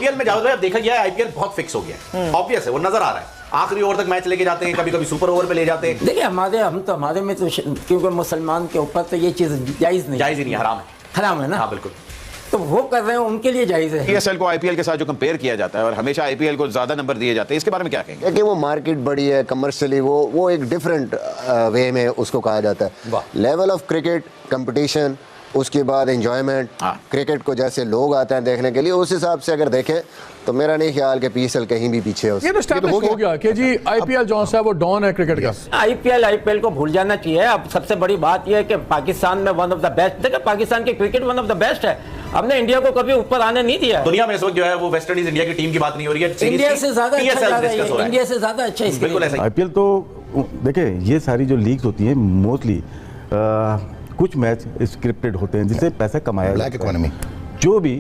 IPL में जाओ, देखा गया है आईपीएल बहुत फिक्स हो गया है, ऑब्वियस है, वो नजर आ रहा है। आखिरी ओवर तक मैच लेके जाते हैं, कभी कभी सुपर ओवर पे ले जाते हैं। देखिए हमारे में तो क्योंकि मुसलमान के ऊपर तो ये चीज़ जायज़ नहीं, जायज़ ही नहीं, हराम है ना। हाँ बिल्कुल, तो वो कर रहे हैं, उनके लिए जायज़ है। पीएसएल को आईपीएल के साथ जो कंपेयर किया जाता है और हमेशा आईपीएल को ज्यादा नंबर दिए जाते हैं, इसके बारे में क्या कहेंगे? कि वो मार्केट बड़ी है, कमर्शियली वो एक डिफरेंट वे में उसको कहा जाता है। लेवल ऑफ क्रिकेट, कंपटीशन, उसके बाद एंजॉयमेंट, क्रिकेट को जैसे लोग आते हैं देखने के लिए, उस हिसाब से अगर देखें तो मेरा नहीं ख्याल कि पीएसएल कहीं भी पीछे है। ये तो हो गया कि जी आईपीएल जो है वो डॉन है क्रिकेट का। आईपीएल को भूल जाना चाहिए। अब सबसे बड़ी बात यह है कि पाकिस्तान में वन ऑफ द बेस्ट, देखिए पाकिस्तान की cricket one of the best है। हमने इंडिया को कभी ऊपर आने नहीं दिया। दुनिया में इस वक्त जो है वो वेस्ट इंडीज इंडिया की टीम की बात नहीं हो रही है, इंडिया से ज्यादा इंडिया से ज्यादा अच्छा है। बिल्कुल ऐसा। आईपीएल तो देखिए ये सारी जो लीग्स होती हैं मोस्टली कुछ मैच स्क्रिप्टेड होते हैं जिससे पैसा कमाया जाता है। जो भी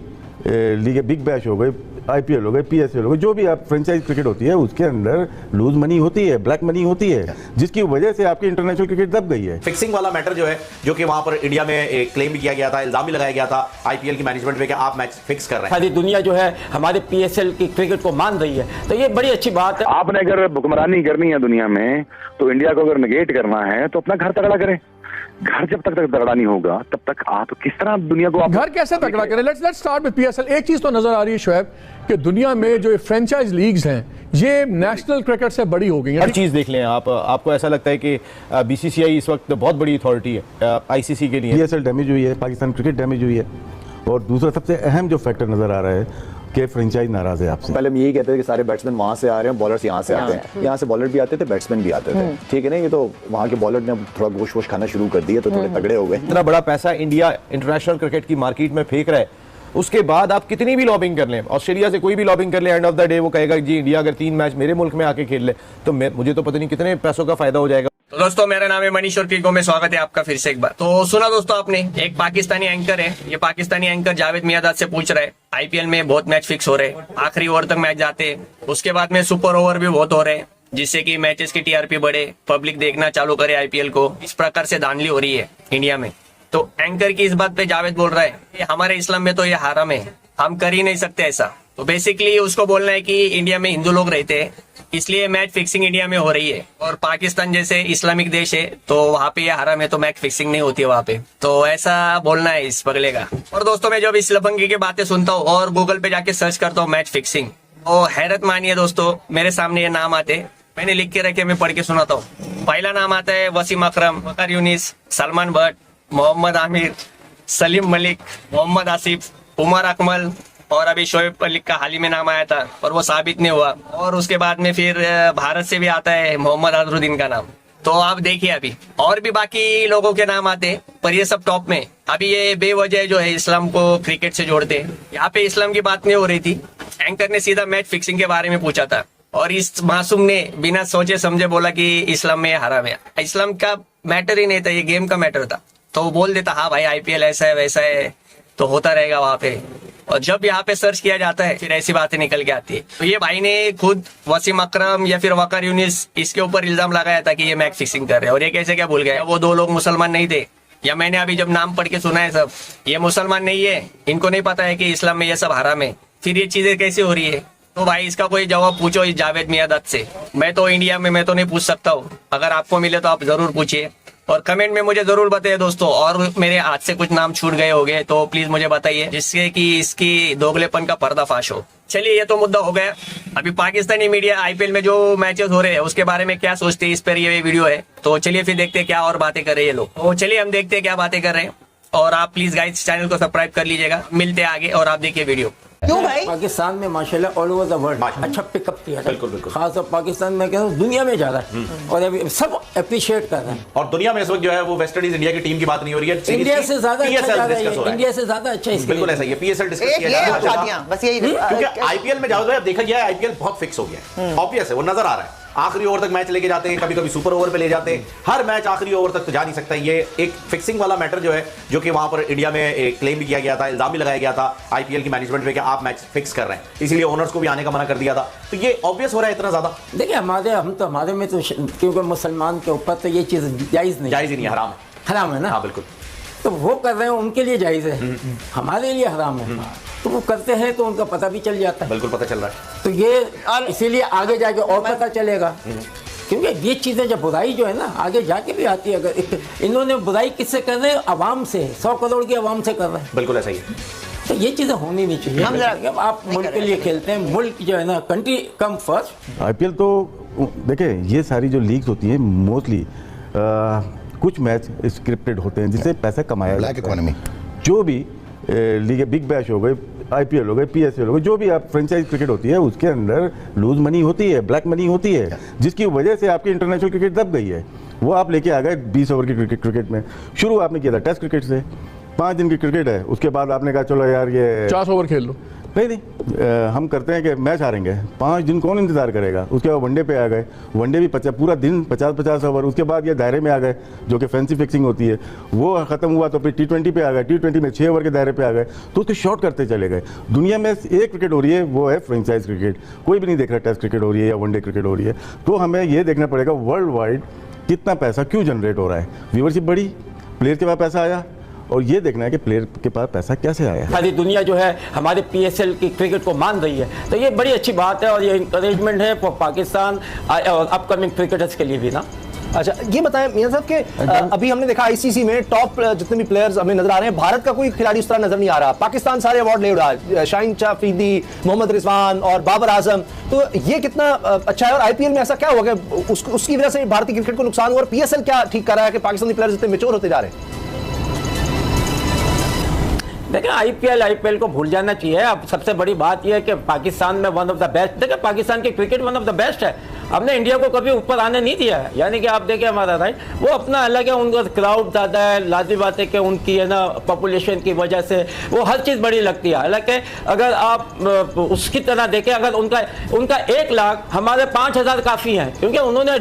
लीग बिग बैश हो गए, आईपीएल हो गए, पीएसएल हो गए, जो भी आप फ्रेंचाइज क्रिकेट होती है उसके अंदर लूज मनी होती है, ब्लैक मनी होती है, जिसकी वजह से आपकी इंटरनेशनल क्रिकेट दब गई है। फिक्सिंग वाला मैटर जो है, जो कि वहां पर इंडिया में क्लेम भी किया गया था, इल्जाम भी लगाया गया था आईपीएल की मैनेजमेंट पे कि आप मैच फिक्स कर रहे हैं। सारी दुनिया जो है हमारे पीएसएल की क्रिकेट को मान रही है, तो ये बड़ी अच्छी बात है। आपने अगर हुक्मरानी करनी है दुनिया में, तो इंडिया को अगर निगेट करना है तो अपना घर तगड़ा करें। घर जब तक तगड़ा नहीं होगा तब तक आप किस तरह दुनिया को घर कैसे तगड़ा करें? Let's start with PSL. एक चीज तो नजर आ रही है शोएब कि दुनिया में जो फ्रेंचाइज लीग्स हैं ये नेशनल क्रिकेट से बड़ी हो गई हैं। हर चीज देख लें आप, आपको ऐसा लगता है कि बीसीसीआई इस वक्त बहुत बड़ी अथॉरिटी है आईसीसी के लिए। पीएसएल डैमेज हुई है, पाकिस्तान क्रिकेट डैमेज हुई है, और दूसरा सबसे अहम जो फैक्टर नजर आ रहा है कि फ्रेंचाइज नाराज है आपसे। पहले हम यही कहते थे कि सारे बैट्समैन वहां से आ रहे हैं, बॉलर्स यहाँ से आते हैं। यहाँ से बॉलर भी आते थे, बैट्समैन भी आते थे, ठीक है ना। ये तो वहाँ के बॉलर ने थोड़ा गोश्त वोश खाना शुरू कर दिया तो थोड़े तगड़े हो गए। इतना बड़ा पैसा इंडिया इंटरनेशनल क्रिकेट की मार्केट में फेंक रहा है, उसके बाद आप कितनी भी लॉबिंग कर लें, ऑस्ट्रेलिया से कोई भी लॉबिंग कर ले, एंड ऑफ द डे वो कहेगा जी इंडिया अगर 3 मैच मेरे मुल्क में आके खेल ले तो मुझे तो पता नहीं कितने पैसों का फायदा हो जाएगा। तो दोस्तों मेरा नाम है मनीष और क्रिको में स्वागत है आपका फिर से एक बार। तो सुना दोस्तों आपने, एक पाकिस्तानी एंकर है, ये पाकिस्तानी एंकर जावेद मियादाद से पूछ रहा है आईपीएल में बहुत मैच फिक्स हो रहे, आखिरी ओवर तक मैच जाते हैं, उसके बाद में सुपर ओवर भी बहुत हो रहे, जिससे कि मैचेस की टीआरपी बढ़े, पब्लिक देखना चालू करे आईपीएल को। इस प्रकार से धांधली हो रही है इंडिया में। तो एंकर की इस बात पे जावेद बोल रहा है हमारे इस्लाम में तो ये हराम है, हम कर ही नहीं सकते ऐसा। तो बेसिकली उसको बोलना है कि इंडिया में हिंदू लोग रहते हैं इसलिए मैच फिक्सिंग इंडिया में हो रही है, और पाकिस्तान जैसे इस्लामिक देश है तो वहाँ पे ये हराम है तो मैच फिक्सिंग नहीं होती है वहाँ पे। तो ऐसा बोलना है इस पगले का। और दोस्तों मैं जब इस लफंगी की बातें सुनता हूँ और गूगल पे जाके सर्च करता हूँ मैच फिक्सिंग, तो हैरत मानिए दोस्तों, मेरे सामने ये नाम आते, मैंने लिख के रखे, मैं पढ़ के सुनाता हूँ। पहला नाम आता है वसीम अकरम, वकार यूनिस, सलमान भट्ट, मोहम्मद आमिर, सलीम मलिक, मोहम्मद आसिफ, उमर अकमल, और अभी शोएब मलिक का हाल ही में नाम आया था और वो साबित नहीं हुआ। और उसके बाद में फिर भारत से भी आता है मोहम्मद अजहरुद्दीन का नाम। तो आप देखिए अभी और भी बाकी लोगों के नाम आते, पर ये सब टॉप में। अभी ये बेवजह जो है इस्लाम को क्रिकेट से जोड़ते हैं, यहाँ पे इस्लाम की बात नहीं हो रही थी, एंकर ने सीधा मैच फिक्सिंग के बारे में पूछा था और इस मासूम ने बिना सोचे समझे बोला कि इस्लाम में हराम है। इस्लाम का मैटर ही नहीं था, ये गेम का मैटर था। तो वो बोल देता हाँ भाई आईपीएल ऐसा है वैसा है तो होता रहेगा वहां पे, और जब यहाँ पे सर्च किया जाता है फिर ऐसी बातें निकल के आती है। तो ये भाई ने खुद वसीम अकरम या फिर वकार यूनिस इसके ऊपर इल्जाम लगाया था कि ये मैच फिक्सिंग कर रहे हैं, और ये कैसे क्या भूल गए, वो 2 लोग मुसलमान नहीं थे, या मैंने अभी जब नाम पढ़ के सुना है सब ये मुसलमान नहीं है, इनको नहीं पता है कि इस्लाम में ये सब हराम है, फिर ये चीजें कैसे हो रही है। तो भाई इसका कोई जवाब पूछो इस जावेद मियादाद से। मैं तो इंडिया में मैं तो नहीं पूछ सकता हूँ, अगर आपको मिले तो आप जरूर पूछिए और कमेंट में मुझे जरूर बताइए दोस्तों। और मेरे हाथ से कुछ नाम छूट गए होंगे तो प्लीज मुझे बताइए, जिससे कि इसकी दोगलेपन का पर्दाफाश हो। चलिए ये तो मुद्दा हो गया। अभी पाकिस्तानी मीडिया आईपीएल में जो मैचेस हो रहे हैं उसके बारे में क्या सोचते हैं, इस पर ये वीडियो है। तो चलिए फिर देखते हैं क्या और बातें कर रहे हैं ये लोग। तो चलिए हम देखते हैं क्या बातें कर रहे हैं, और आप प्लीज गाइस चैनल को सब्सक्राइब कर लीजिएगा। मिलते हैं आगे और आप देखिए वीडियो। क्यों भाई? पाकिस्तान में माशाल्लाह ऑल ओवर द वर्ल्ड अच्छा पिकअप किया है। बिल्कुल बिल्कुल। खासतौर पाकिस्तान में क्या दुनिया में जा रहा है और अभी सब अप्रिशिएट कर रहे हैं। और दुनिया में इस वक्त जो है वो वेस्ट इंडीज इंडिया की टीम की बात नहीं हो रही है, इंडिया से ज्यादा अच्छा जा रहा है, इंडिया से ज्यादा अच्छा है। बिल्कुल ऐसा ही है, पीएसएल डिस्कस किया जा रहा है बस यही, क्योंकि आईपीएल में जाओ देखा गया है आईपीएल बहुत फिक्स हो गया है, ऑब्वियस है, वो नजर आ रहा है। आखिरी ओवर तक मैच लेके जाते हैं, कभी कभी सुपर ओवर पे ले जाते हैं, हर मैच आखिरी ओवर तक तो जा नहीं सकता। ये एक फिक्सिंग वाला मैटर जो है, जो कि वहां पर इंडिया में क्लेम भी किया गया था, इल्जाम भी लगाया गया था आईपीएल की मैनेजमेंट पे कि आप मैच फिक्स कर रहे हैं, इसीलिए ओनर्स को भी आने का मना कर दिया था। तो ये ऑब्वियस हो रहा है इतना ज्यादा। देखिए हमारे में तो क्योंकि मुसलमान के ऊपर तो ये चीज जायज ही नहीं, हराम है ना। हाँ बिल्कुल। तो वो कर रहे हैं उनके लिए जायज है, हमारे लिए हराम है। तो वो करते हैं तो उनका पता भी चल जाता है। बिल्कुल पता चल रहा है। तो ये इसीलिए आगे जाके और पता चलेगा, क्योंकि ये चीज़ें जब बुराई जो है ना आगे जाके भी आती है। अगर इन्होंने बुराई किससे कर रहे हैं, आवाम से, 100 करोड़ की आवाम से कर रहे हैं। बिल्कुल ऐसा ही है। तो ये चीज़ें होनी नहीं चाहिए। अब आप मुल्क के लिए खेलते हैं, मुल्क जो है ना, कंट्री कम फर्स्ट। आईपीएल तो देखिए, ये सारी जो लीग्स होती हैं मोस्टली कुछ मैच स्क्रिप्टेड होते हैं जिससे पैसा कमाया ब्लैक इकोनॉमी। जो भी लीग, बिग बैश हो गए, आईपीएल हो गए, पीएसएल हो गए, जो भी आप फ्रेंचाइज क्रिकेट होती है उसके अंदर लूज मनी होती है, ब्लैक मनी होती है, जिसकी वजह से आपकी इंटरनेशनल क्रिकेट दब गई है। वो आप लेके आ गए 20 ओवर की क्रिकेट में। शुरू आपने किया था टेस्ट क्रिकेट से, 5 दिन की क्रिकेट है, उसके बाद आपने कहा चलो यार ये 50 ओवर खेल लो। नहीं, हम करते हैं कि मैच हारेंगे, 5 दिन कौन इंतजार करेगा। उसके बाद वनडे पे आ गए, वनडे भी पूरा दिन 50-50 ओवर। उसके बाद ये दायरे में आ गए जो कि फैंसी फिक्सिंग होती है, वो खत्म हुआ तो फिर T20 पे आ गए, T20 में 6 ओवर के दायरे पे आ गए, तो उसको शॉर्ट करते चले गए। दुनिया में एक क्रिकेट हो रही है, वो है फ्रेंचाइज क्रिकेट। कोई भी नहीं देख रहा टेस्ट क्रिकेट हो रही है या वनडे क्रिकेट हो रही है। तो हमें ये देखना पड़ेगा वर्ल्ड वाइड कितना पैसा क्यों जनरेट हो रहा है। व्यूअरशिप बढ़ी, प्लेयर के पास पैसा आया, और ये देखना है कि प्लेयर के पास पैसा कैसे आया। सारी दुनिया जो है हमारे पीएसएल की क्रिकेट को मान रही है, तो ये बड़ी अच्छी बात है और ये इंकरेजमेंट है फॉर पाकिस्तान और अपकमिंग क्रिकेटर्स के लिए भी ना। अच्छा, ये बताएं मियां साहब के अभी हमने देखा आईसीसी में टॉप जितने भी प्लेयर्स हमें नजर आ रहे हैं, भारत का कोई खिलाड़ी उस तरह नजर नहीं आ रहा। पाकिस्तान सारे अवार्ड ले रहा है, शाहीन शाह अफरीदी, मोहम्मद रिजवान और बाबर आजम। तो ये कितना अच्छा है, और आईपीएल में ऐसा क्या हुआ कि उसकी वजह से भारतीय क्रिकेट को नुकसान हुआ, और पीएसएल क्या ठीक कर रहा है कि पाकिस्तानी प्लेयर्स इतने मैच्योर होते जा रहे हैं? देखिए, आईपीएल को भूल जाना चाहिए। अब सबसे बड़ी बात यह है कि पाकिस्तान में वन ऑफ द बेस्ट, देखिए पाकिस्तान की cricket one of the best है। हमने इंडिया को कभी ऊपर आने नहीं दिया है, यानी कि आप देखें हमारा राइट वो अपना अलग है, उनका क्राउड ज़्यादा है, लाजिम बात है कि उनकी है ना पॉपुलेशन की वजह से वो हर चीज़ बड़ी लगती है। हालांकि अगर आप उसकी तरह देखें, अगर उनका 1 लाख, हमारे 5,000 काफ़ी हैं, क्योंकि उन्होंने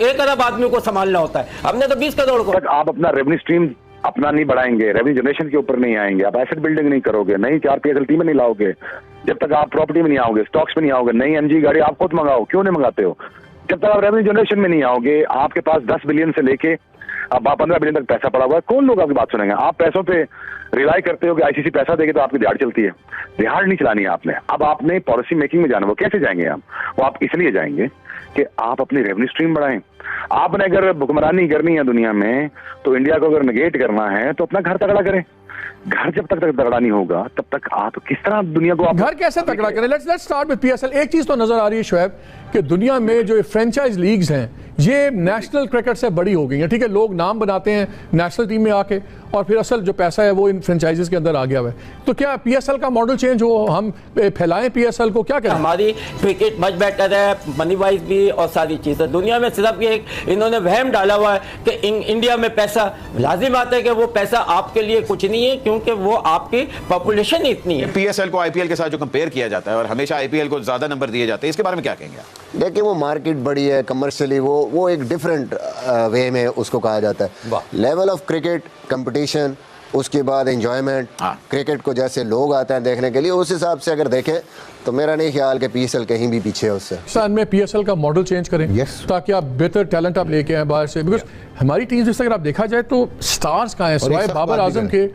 1 अरब आदमी को संभालना होता है, हमने तो 20 करोड़ को। आप अपना रेवेन्यू स्ट्रीम अपना नहीं बढ़ाएंगे, रेवेन्यू जनरेशन के ऊपर नहीं आएंगे, आप एसेट बिल्डिंग नहीं करोगे, नई 4 पीएसएल टीमें नहीं लाओगे, जब तक आप प्रॉपर्टी में नहीं आओगे, स्टॉक्स में नहीं आओगे, नई एमजी गाड़ी आप खुद मंगाओ, क्यों नहीं मंगाते हो, जब तक आप रेवेन्यू जनरेशन में नहीं आओगे, आपके पास 10 बिलियन से लेके अब 15 बिलियन तक पैसा पड़ा हुआ है, कौन लोग आपकी बात सुनेंगे? आप पैसों पे रिलाई करते हो कि आईसीसी पैसा देगी तो आपकी दिहाड़ चलती है। दिहाड़ नहीं चलानी है आपने, अब आपने पॉलिसी मेकिंग में जाना। वो कैसे जाएंगे आप? वो आप इसलिए जाएंगे कि आप अपनी रेवेन्यू स्ट्रीम बढ़ाएं। आपने अगर हुक्मरानी करनी है दुनिया में, तो इंडिया को अगर नेगेट करना है तो अपना घर तगड़ा करें। घर जब तक तगड़ा नहीं होगा तब तक आप किस तरह दुनिया को आप घर कैसे तगड़ा करें? Let's start with PSL. एक चीज तो नजर आ रही है शोएब कि दुनिया में जो फ्रेंचाइज लीग्स हैं ये नेशनल क्रिकेट से बड़ी हो गई हैं। ठीक है, लोग नाम बनाते हैं नेशनल टीम में आके, और फिर असल जो पैसा है वो इन फ्रेंचाइजीज के अंदर आ गया है। तो क्या पीएसएल का मॉडल चेंज हो, हम फैलाएं पीएसएल को, क्या करें? हमारी क्रिकेट मच बेटर है, मनी वाइज भी और सारी चीज़ें। दुनिया में सिर्फ ये इन्होंने वहम डाला हुआ है कि इंडिया में पैसा, लाजिम आता है कि वो पैसा आपके लिए कुछ नहीं है, क्योंकि वो आपकी पॉपुलेशन ही इतनी है। पीएसएल को आईपीएल के साथ जो कंपेयर किया जाता है और हमेशा आईपीएल को ज्यादा नंबर दिए जाते हैं, इसके बारे में क्या कहेंगे? देखिए, वो मार्केट बड़ी है, कमर्शियली वो एक डिफरेंट वे में उसको कहा जाता है। लेवल ऑफ क्रिकेट, कंपटीशन, उसके बाद एंजॉयमेंट, क्रिकेट को जैसे लोग आते हैं देखने के लिए, उस हिसाब से अगर देखें तो मेरा नहीं ख्याल कि पीएसएल कहीं भी पीछे है उससे। पाकिस्तान में पीएसएल का मॉडल चेंज करें ताकि आप बेहतर टैलेंट आप लेके आए बाहर से, बिकॉज हमारी टीम जिस अगर आप देखा जाए तो स्टार्स कहाँ हैं सिवाय बाबर आजम के?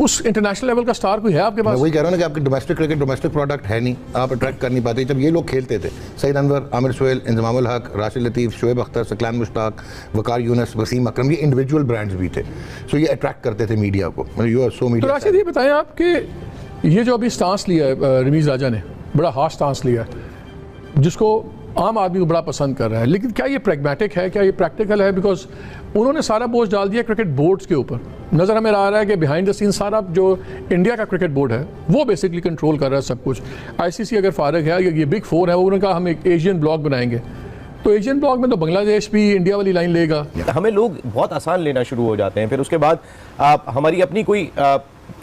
उस इंटरनेशनल लेवल का स्टार कोई है आपके पास? मैं वही कह रहा हूँ ना कि आपके डोमेस्टिक क्रिकेट, डोमेस्टिक प्रोडक्ट है नहीं, आप अट्रैक्ट कर नहीं पाते। जब ये लोग खेलते थे, सईद अनवर, आमिर सोहेल, इंजमाम उल हक, राशिद लतीफ़, शोएब अख्तर, सकलान मुश्ताक, वकार यूनुस, वसीम अकरम, ये इंडिविजुअल ब्रांड्स भी थे, सो ये अट्रैक्ट करते थे मीडिया को। You are so media. तो राशिद, ये बताएं आप कि ये जो अभी स्टांस लिया है रमीज़ राजा ने, बड़ा हार्श स्टांस लिया है जिसको आम आदमी को बड़ा पसंद कर रहा है, लेकिन क्या ये प्रैग्मेटिक है, क्या ये प्रैक्टिकल है? बिकॉज उन्होंने सारा बोझ डाल दिया क्रिकेट बोर्ड्स के ऊपर। नज़र हमें आ रहा है कि बिहाइंड द सीन सारा जो इंडिया का क्रिकेट बोर्ड है वो बेसिकली कंट्रोल कर रहा है सब कुछ। आईसीसी अगर फारग है, ये बिग 4 है, वो उन्होंने कहा हम एक एशियन ब्लॉक बनाएंगे, तो एशियन ब्लॉक में तो बांग्लादेश भी इंडिया वाली लाइन लेगा। हमें लोग बहुत आसान लेना शुरू हो जाते हैं, फिर उसके बाद आप हमारी अपनी कोई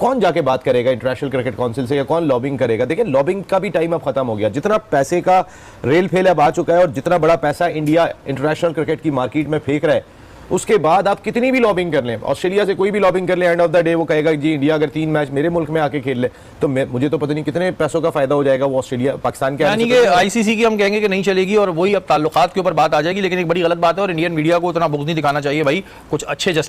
कौन जाके बात करेगा इंटरनेशनल क्रिकेट काउंसिल से, या कौन लॉबिंग करेगा? देखिए, लॉबिंग का भी टाइम अब खत्म हो गया। जितना पैसे का रेल फेल अब आ चुका है और जितना बड़ा पैसा इंडिया इंटरनेशनल क्रिकेट की मार्केट में फेंक रहा है, उसके बाद आप कितनी भी लॉबिंग कर लें, ऑस्ट्रेलिया से कोई भी लॉबिंग कर ले, एंड ऑफ द डे वो कहेगा जी इंडिया अगर 3 मैच मेरे मुल्क में आके खेल ले तो मुझे तो पता नहीं कितने पैसों का फायदा हो जाएगा वो ऑस्ट्रेलिया पाकिस्तान के। यानी कि आईसीसी की हम कहेंगे कि नहीं चलेगी और वही अब ताल्लुकात के ऊपर बात आ जाएगी, लेकिन एक बड़ी गलत बात है और इंडियन मीडिया को उतना बुग़्ज़ नहीं दिखाना चाहिए भाई। कुछ अच्छे जस्टिस